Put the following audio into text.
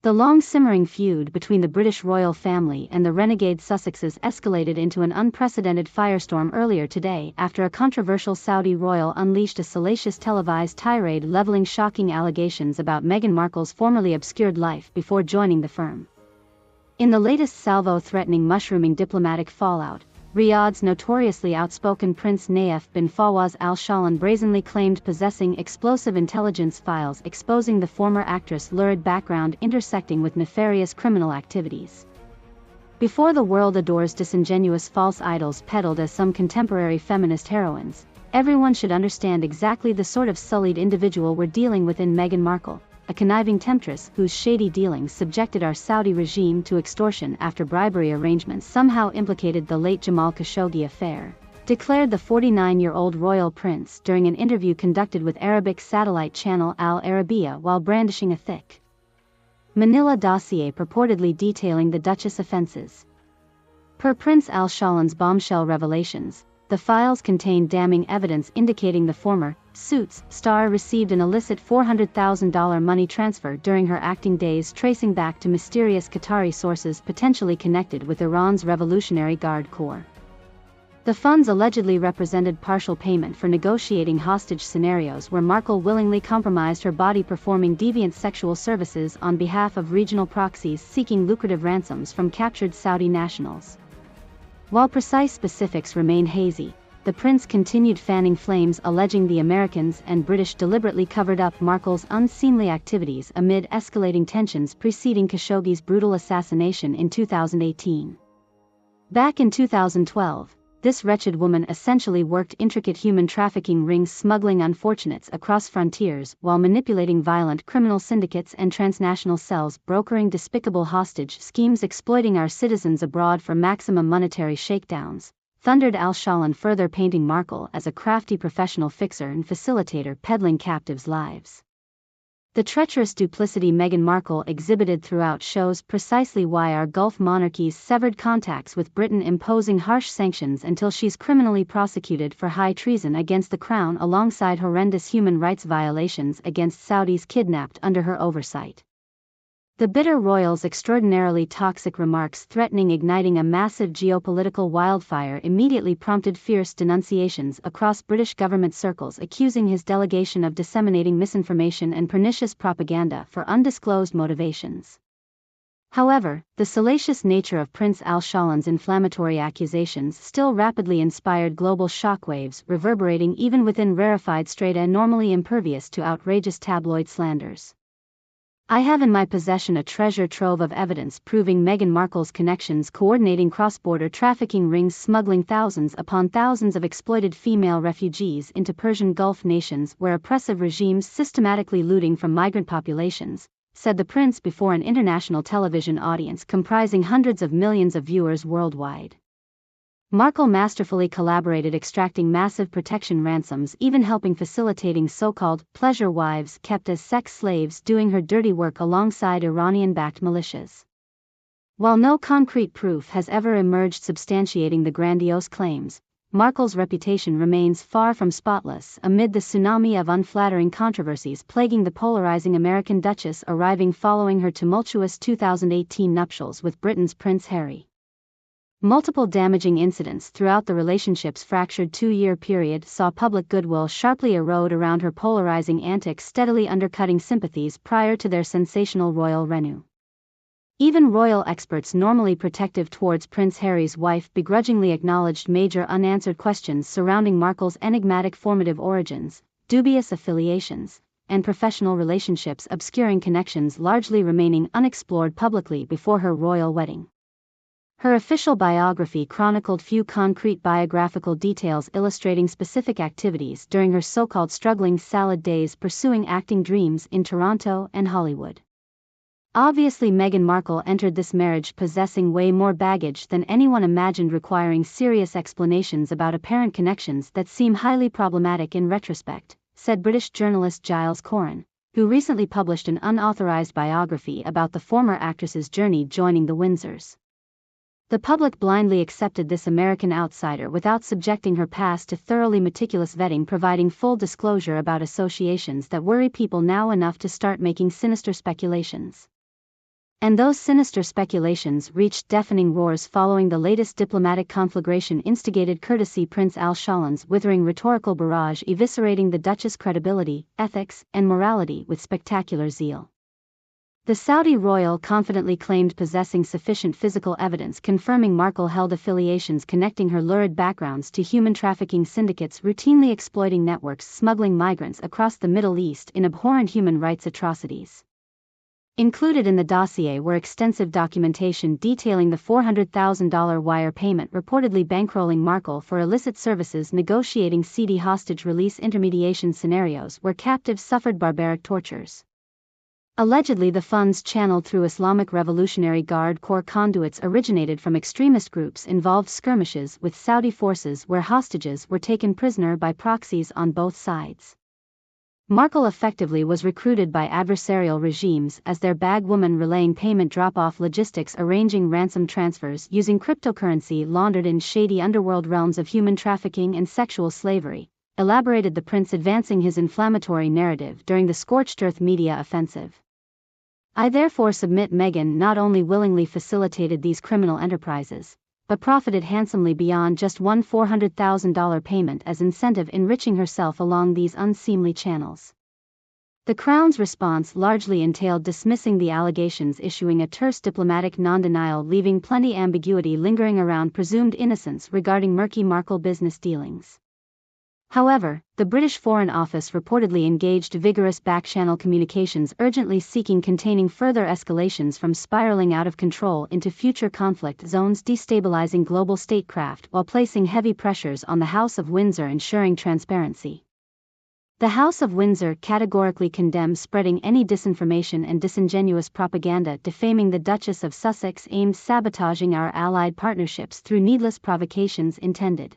The long-simmering feud between the British royal family and the renegade Sussexes escalated into an unprecedented firestorm earlier today after a controversial Saudi royal unleashed a salacious televised tirade leveling shocking allegations about Meghan Markle's formerly obscured life before joining the firm. In the latest salvo threatening mushrooming diplomatic fallout, Riyadh's notoriously outspoken Prince Nayef bin Fawaz Al Shahlan brazenly claimed possessing explosive intelligence files exposing the former actress' lurid background intersecting with nefarious criminal activities. Before the world adores disingenuous false idols peddled as some contemporary feminist heroines, everyone should understand exactly the sort of sullied individual we're dealing with in Meghan Markle, a conniving temptress whose shady dealings subjected our Saudi regime to extortion after bribery arrangements somehow implicated the late Jamal Khashoggi affair, declared the 49-year-old royal prince during an interview conducted with Arabic satellite channel Al Arabiya while brandishing a thick Manila dossier purportedly detailing the Duchess' offenses. Per Prince Al Shahlan's bombshell revelations, the files contained damning evidence indicating the former Suits star received an illicit $400,000 money transfer during her acting days, tracing back to mysterious Qatari sources potentially connected with Iran's Revolutionary Guard Corps. The funds allegedly represented partial payment for negotiating hostage scenarios where Markle willingly compromised her body performing deviant sexual services on behalf of regional proxies seeking lucrative ransoms from captured Saudi nationals. While precise specifics remain hazy, the prince continued fanning flames alleging the Americans and British deliberately covered up Markle's unseemly activities amid escalating tensions preceding Khashoggi's brutal assassination in 2018. Back in 2012, this wretched woman essentially worked intricate human trafficking rings smuggling unfortunates across frontiers while manipulating violent criminal syndicates and transnational cells brokering despicable hostage schemes exploiting our citizens abroad for maximum monetary shakedowns, thundered Al Shahlan, further painting Markle as a crafty professional fixer and facilitator peddling captives' lives. The treacherous duplicity Meghan Markle exhibited throughout shows precisely why our Gulf monarchies severed contacts with Britain, imposing harsh sanctions until she's criminally prosecuted for high treason against the crown alongside horrendous human rights violations against Saudis kidnapped under her oversight. The bitter royal's extraordinarily toxic remarks threatening igniting a massive geopolitical wildfire immediately prompted fierce denunciations across British government circles accusing his delegation of disseminating misinformation and pernicious propaganda for undisclosed motivations. However, the salacious nature of Prince Al Shahlan's inflammatory accusations still rapidly inspired global shockwaves reverberating even within rarefied strata normally impervious to outrageous tabloid slanders. I have in my possession a treasure trove of evidence proving Meghan Markle's connections coordinating cross-border trafficking rings smuggling thousands upon thousands of exploited female refugees into Persian Gulf nations where oppressive regimes systematically looting from migrant populations, said the prince before an international television audience comprising hundreds of millions of viewers worldwide. Markle masterfully collaborated extracting massive protection ransoms, even helping facilitating so-called pleasure wives kept as sex slaves doing her dirty work alongside Iranian-backed militias. While no concrete proof has ever emerged substantiating the grandiose claims, Markle's reputation remains far from spotless amid the tsunami of unflattering controversies plaguing the polarizing American Duchess arriving following her tumultuous 2018 nuptials with Britain's Prince Harry. Multiple damaging incidents throughout the relationship's fractured two-year period saw public goodwill sharply erode around her polarizing antics, steadily undercutting sympathies prior to their sensational royal renew. Even royal experts normally protective towards Prince Harry's wife begrudgingly acknowledged major unanswered questions surrounding Markle's enigmatic formative origins, dubious affiliations, and professional relationships, obscuring connections largely remaining unexplored publicly before her royal wedding. Her official biography chronicled few concrete biographical details illustrating specific activities during her so-called struggling salad days pursuing acting dreams in Toronto and Hollywood. Obviously, Meghan Markle entered this marriage possessing way more baggage than anyone imagined, requiring serious explanations about apparent connections that seem highly problematic in retrospect, said British journalist Giles Coren, who recently published an unauthorized biography about the former actress's journey joining the Windsors. The public blindly accepted this American outsider without subjecting her past to thoroughly meticulous vetting, providing full disclosure about associations that worry people now enough to start making sinister speculations. And those sinister speculations reached deafening roars following the latest diplomatic conflagration instigated courtesy Prince Al Shaalan's withering rhetorical barrage eviscerating the Duchess' credibility, ethics, and morality with spectacular zeal. The Saudi royal confidently claimed possessing sufficient physical evidence confirming Markle held affiliations connecting her lurid backgrounds to human trafficking syndicates routinely exploiting networks smuggling migrants across the Middle East in abhorrent human rights atrocities. Included in the dossier were extensive documentation detailing the $400,000 wire payment reportedly bankrolling Markle for illicit services negotiating seedy hostage release intermediation scenarios where captives suffered barbaric tortures. Allegedly the funds channeled through Islamic Revolutionary Guard Corps conduits originated from extremist groups involved skirmishes with Saudi forces where hostages were taken prisoner by proxies on both sides. Markle effectively was recruited by adversarial regimes as their bag woman relaying payment drop-off logistics arranging ransom transfers using cryptocurrency laundered in shady underworld realms of human trafficking and sexual slavery, elaborated the prince advancing his inflammatory narrative during the scorched earth media offensive. I therefore submit Meghan not only willingly facilitated these criminal enterprises, but profited handsomely beyond just one $400,000 payment as incentive enriching herself along these unseemly channels. The Crown's response largely entailed dismissing the allegations, issuing a terse diplomatic non-denial, leaving plenty ambiguity lingering around presumed innocence regarding murky Markle business dealings. However, the British Foreign Office reportedly engaged vigorous back-channel communications urgently seeking containing further escalations from spiraling out of control into future conflict zones, destabilizing global statecraft while placing heavy pressures on the House of Windsor ensuring transparency. The House of Windsor categorically condemns spreading any disinformation and disingenuous propaganda defaming the Duchess of Sussex aimed sabotaging our allied partnerships through needless provocations intended